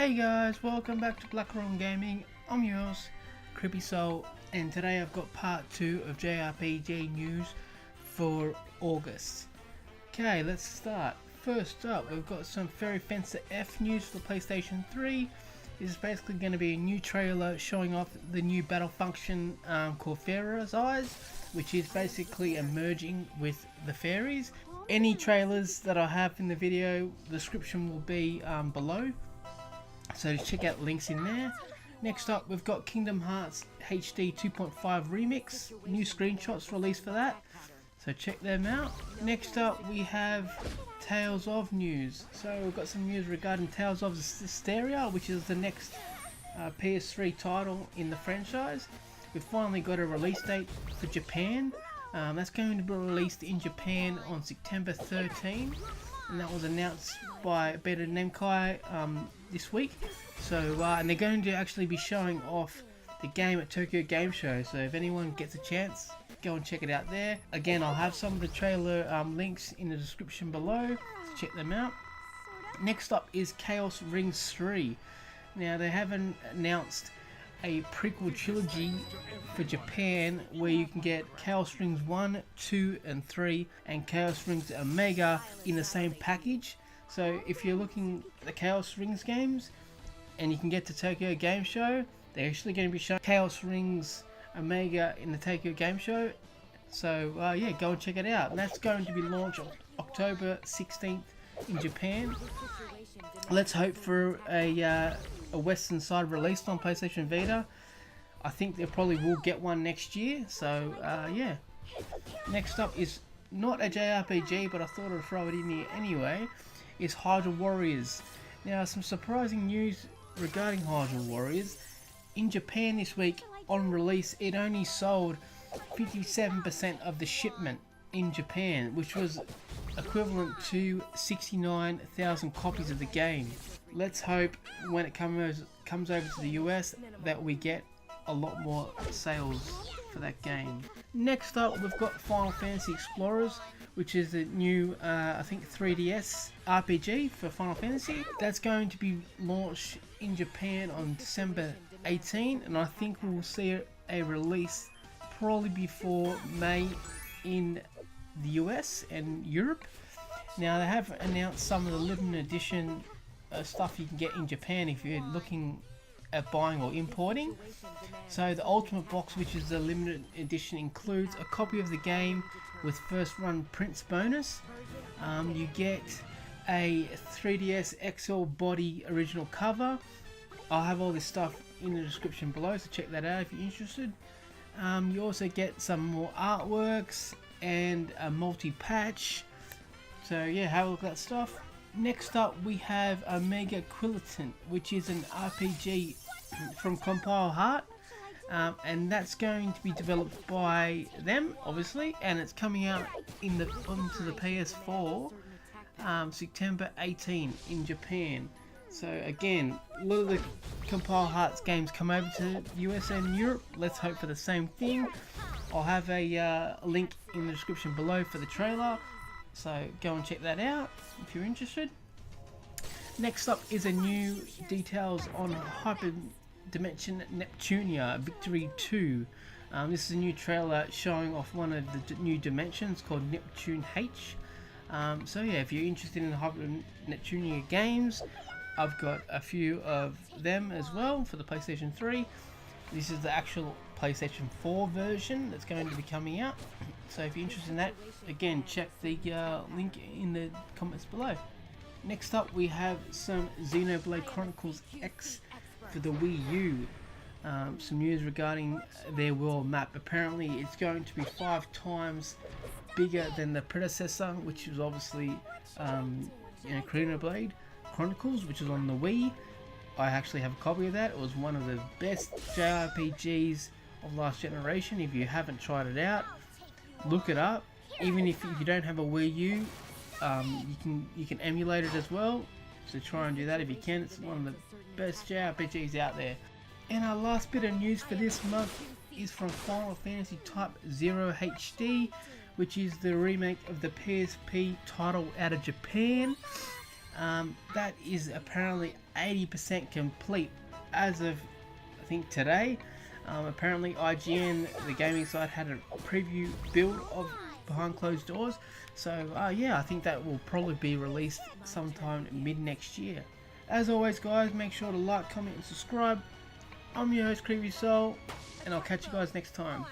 Hey guys, welcome back to Black Room Gaming. I'm yours, Creepy Soul, and today I've got part 2 of JRPG news for August. Okay, let's start. First up, we've got some Fairy Fencer F news for the PlayStation 3. This is basically going to be a new trailer showing off the new battle function called Pharaoh's Eyes, which is basically emerging with the fairies. Any trailers that I have in the video, the description will be below, so check out links in there. Next up, we've got Kingdom Hearts HD 2.5 Remix, new screenshots released for that, so check them out. Next up, we have Tales of news. So we've got some news regarding Tales of Hysteria, which is the next PS3 title in the franchise. We've finally got a release date for Japan. That's going to be released in Japan on September 13, and that was announced by Beta Namkai this week. So and they're going to actually be showing off the game at Tokyo Game Show, so if anyone gets a chance, go and check it out there. Again, I'll have some of the trailer links in the description below, so check them out. Next up is Chaos Rings 3. Now, they haven't announced a prequel trilogy for Japan where you can get Chaos Rings 1, 2 and 3 and Chaos Rings Omega in the same package. So if you're looking at the Chaos Rings games and you can get to Tokyo Game Show, they're actually going to be showing Chaos Rings Omega in the Tokyo Game Show. So yeah, go and check it out. And that's going to be launched October 16th in Japan. Let's hope for a Western side released on PlayStation Vita. I think they probably will get one next year. So yeah. Next up is not a JRPG, but I thought I'd throw it in here anyway. Is Hydra Warriors. Now, some surprising news regarding Hydra Warriors. In Japan this week, on release, it only sold 57% of the shipment in Japan, which was equivalent to 69,000 copies of the game. Let's hope when it comes over to the US that we get a lot more sales for that game. Next up, we've got Final Fantasy Explorers, which is the new, I think, 3DS RPG for Final Fantasy. That's going to be launched in Japan on December 18, and I think we'll see a release probably before May in the US and Europe. Now, they have announced some of the limited edition stuff you can get in Japan if you're looking at buying or importing. So the Ultimate Box, which is the limited edition, includes a copy of the game with first run prints bonus. You get a 3DS XL body original cover. I'll have all this stuff in the description below, so check that out if you're interested. You also get some more artworks and a multi-patch, so yeah, have a look at that stuff. Next up, we have Omega Quillitant, which is an RPG from Compile Heart, and that's going to be developed by them, obviously, and it's coming out onto the PS4 September 18 in Japan. So again, a lot of the Compile Hearts games come over to US and Europe. Let's hope for the same thing. I'll have a link in the description below for the trailer, so go and check that out if you're interested. Next up is a new details on Hyper Dimension Neptunia Victory 2. This is a new trailer showing off one of the new dimensions called Neptune H. So yeah, if you're interested in the Hyper Neptunia games, I've got a few of them as well for the PlayStation 3. This is the actual PlayStation 4 version that's going to be coming out. So if you're interested in that, again, check the link in the comments below. Next up, we have some Xenoblade Chronicles X for the Wii U. Some news regarding their world map. Apparently, it's going to be 5 times bigger than the predecessor, which was obviously Xenoblade Chronicles, which is on the Wii. I actually have a copy of that. It was one of the best JRPGs of last generation. If you haven't tried it out, look it up. Even if you don't have a Wii U, you can emulate it as well. So try and do that if you can. It's one of the best JRPGs out there. And our last bit of news for this month is from Final Fantasy Type 0 HD, which is the remake of the PSP title out of Japan. That is apparently 80% complete as of, I think, today. Apparently IGN, the gaming site, had a preview build of Behind Closed Doors. So yeah, I think that will probably be released sometime mid next year. As always guys, make sure to like, comment and subscribe. I'm your host Creepy Soul, and I'll catch you guys next time.